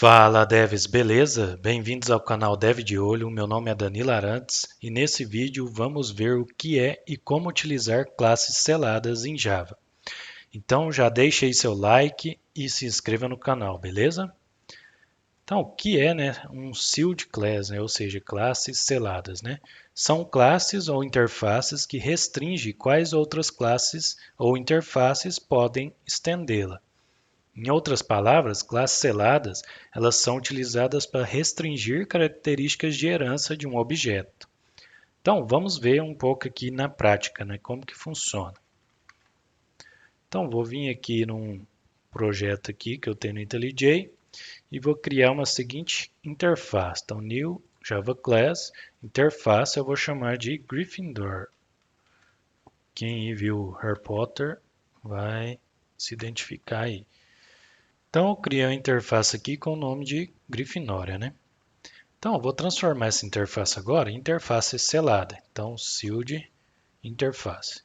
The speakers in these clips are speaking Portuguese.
Fala devs, beleza? Bem-vindos ao canal Dev de Olho, meu nome é Danilo Arantes e nesse vídeo vamos ver o que é e como utilizar classes seladas em Java. Então já deixe aí seu like e se inscreva no canal, beleza? Então o que é, um sealed class, ou seja, classes seladas, São classes ou interfaces que restringem quais outras classes ou interfaces podem estendê-la. Em outras palavras, classes seladas, elas são utilizadas para restringir características de herança de um objeto. Então, vamos ver um pouco aqui na prática, como que funciona. Então, vou vir aqui num projeto aqui que eu tenho no IntelliJ e vou criar uma seguinte interface. Então, new Java class, interface eu vou chamar de Gryffindor. Quem viu Harry Potter vai se identificar aí. Então, eu criei uma interface aqui com o nome de Grifinória, Então, eu vou transformar essa interface agora em interface selada. Então, sealed interface.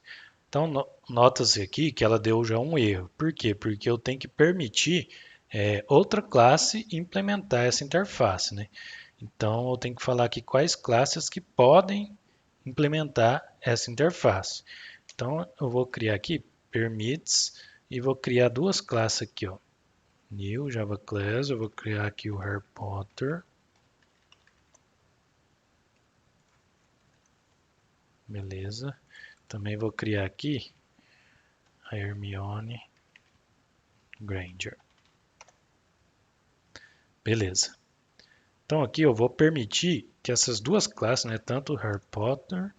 Então, nota-se aqui que ela deu já um erro. Por quê? Porque eu tenho que permitir outra classe implementar essa interface, Então, eu tenho que falar aqui quais classes que podem implementar essa interface. Então, eu vou criar aqui permits e vou criar duas classes aqui, New Java Class, eu vou criar aqui o Harry Potter. Beleza. Também vou criar aqui a Hermione Granger. Beleza. Então aqui eu vou permitir que essas duas classes, tanto o Harry Potter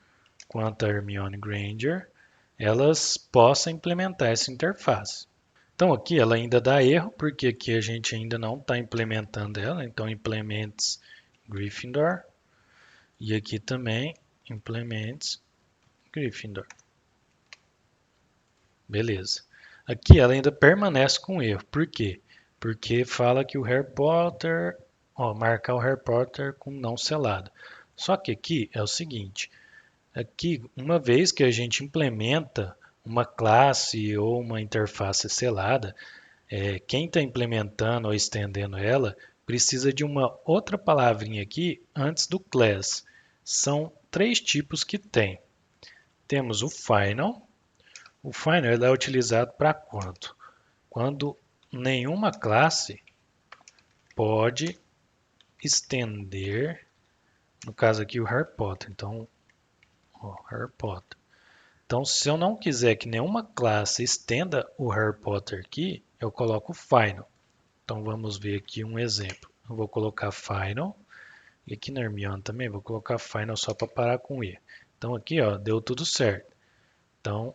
quanto a Hermione Granger, elas possam implementar essa interface. Então aqui ela ainda dá erro, porque aqui a gente ainda não está implementando ela. Então implements Gryffindor. E aqui também implements Gryffindor. Beleza. Aqui ela ainda permanece com erro. Por quê? Porque fala que o Harry Potter, marcar o Harry Potter com não selado. Só que aqui é o seguinte, aqui uma vez que a gente implementa uma classe ou uma interface selada, quem está implementando ou estendendo ela precisa de uma outra palavrinha aqui antes do class. São três tipos que tem. Temos o final. O final ele é utilizado para quando? Quando nenhuma classe pode estender, no caso aqui o Harry Potter. Então, Harry Potter. Então, se eu não quiser que nenhuma classe estenda o Harry Potter aqui, eu coloco final. Então, vamos ver aqui um exemplo. Eu vou colocar final. E aqui na Hermione também vou colocar final só para parar com E. Então, aqui deu tudo certo. Então,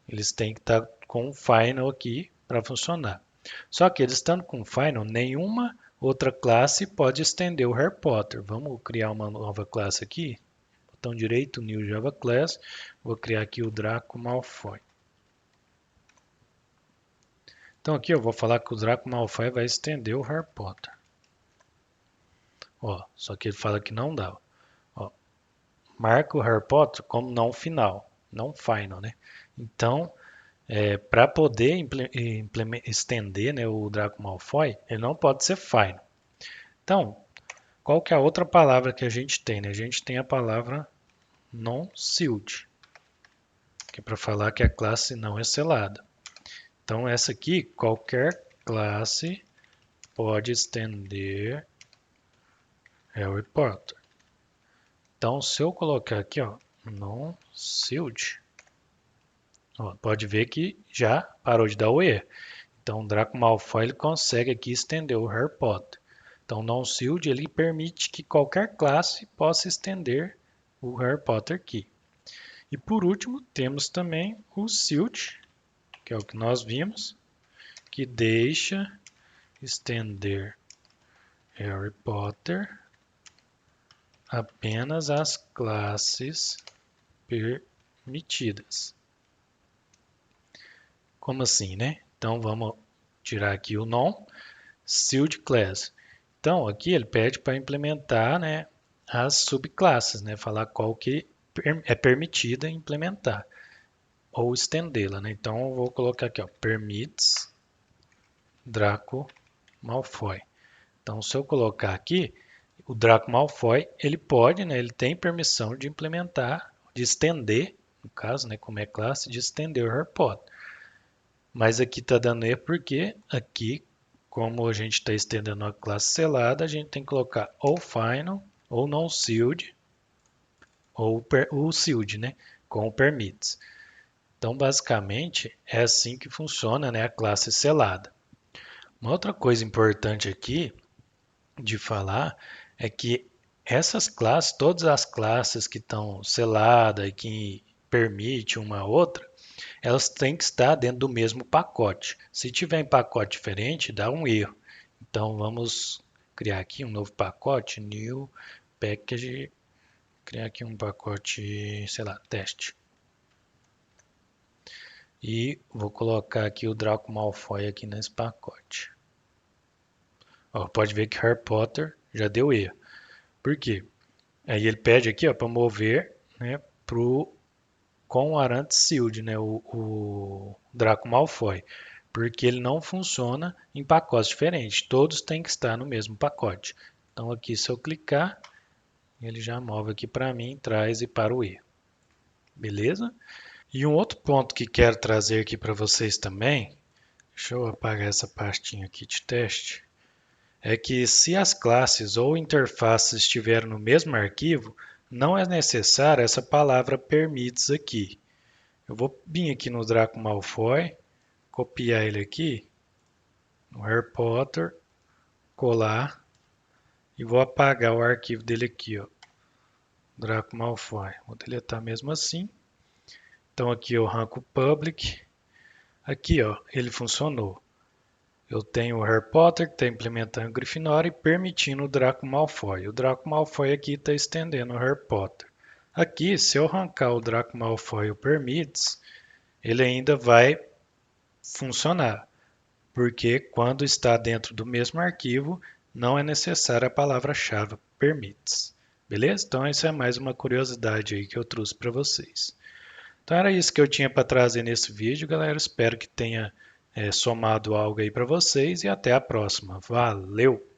eles têm que estar com o final aqui para funcionar. Só que eles estando com final, nenhuma outra classe pode estender o Harry Potter. Vamos criar uma nova classe aqui. Botão direito, New Java Class. Vou criar aqui o Draco Malfoy. Então aqui eu vou falar que o Draco Malfoy vai estender o Harry Potter. Só que ele fala que não dá. Marca o Harry Potter como não final, não final, Então, para poder estender o Draco Malfoy, ele não pode ser final. Então, qual que é a outra palavra que a gente tem? A gente tem a palavra non-sealed, que é para falar que a classe não é selada. Então, essa aqui, qualquer classe pode estender Harry Potter. Então, se eu colocar aqui, non-sealed, pode ver que já parou de dar o erro. Então, o Draco Malfoy ele consegue aqui estender o Harry Potter. Então, non-sealed ele permite que qualquer classe possa estender o Harry Potter aqui. E por último, temos também o sealed, que é o que nós vimos, que deixa estender Harry Potter apenas as classes permitidas. Como assim, Então, vamos tirar aqui o non sealed class. Então, aqui ele pede para implementar, as subclasses, falar qual que é permitida implementar ou estendê-la, Então, eu vou colocar aqui, permits Draco Malfoy. Então, se eu colocar aqui, o Draco Malfoy, ele pode, né, ele tem permissão de implementar, de estender, no caso, né, como é classe, de estender o Harry Potter. Mas aqui está dando erro porque aqui, como a gente está estendendo a classe selada, a gente tem que colocar ou final, ou non sealed, ou o sealed, né, com o permits. Então, basicamente, é assim que funciona, né, a classe selada. Uma outra coisa importante aqui de falar é que essas classes, todas as classes que estão seladas e que permite uma outra, elas têm que estar dentro do mesmo pacote. Se tiver em pacote diferente, dá um erro. Então vamos criar aqui um novo pacote, new package, criar aqui um pacote, sei lá, teste. E vou colocar aqui o Draco Malfoy aqui nesse pacote. Ó, pode ver que Harry Potter já deu erro. Por quê? Aí ele pede aqui para mover, né, com o Arante Shield, né, o Draco Malfoy, porque ele não funciona em pacotes diferentes, todos têm que estar no mesmo pacote. Então aqui se eu clicar, ele já move aqui para mim, traz e para o erro. Beleza? E um outro ponto que quero trazer aqui para vocês também, deixa eu apagar essa pastinha aqui de teste, é que se as classes ou interfaces estiverem no mesmo arquivo, não é necessária essa palavra permits aqui. Eu vou vir aqui no Draco Malfoy, copiar ele aqui, no Harry Potter, colar e vou apagar o arquivo dele aqui, ó, Draco Malfoy. Vou deletar mesmo assim. Então aqui eu arranco o public. Aqui, ó, ele funcionou. Eu tenho o Harry Potter que está implementando o Grifinória e permitindo o Draco Malfoy. O Draco Malfoy aqui está estendendo o Harry Potter. Aqui, se eu arrancar o Draco Malfoy e o permits, ele ainda vai funcionar, porque quando está dentro do mesmo arquivo, não é necessária a palavra-chave permits. Beleza? Então, isso é mais uma curiosidade aí que eu trouxe para vocês. Então, era isso que eu tinha para trazer nesse vídeo, galera. Espero que tenha somado algo aí para vocês e até a próxima. Valeu!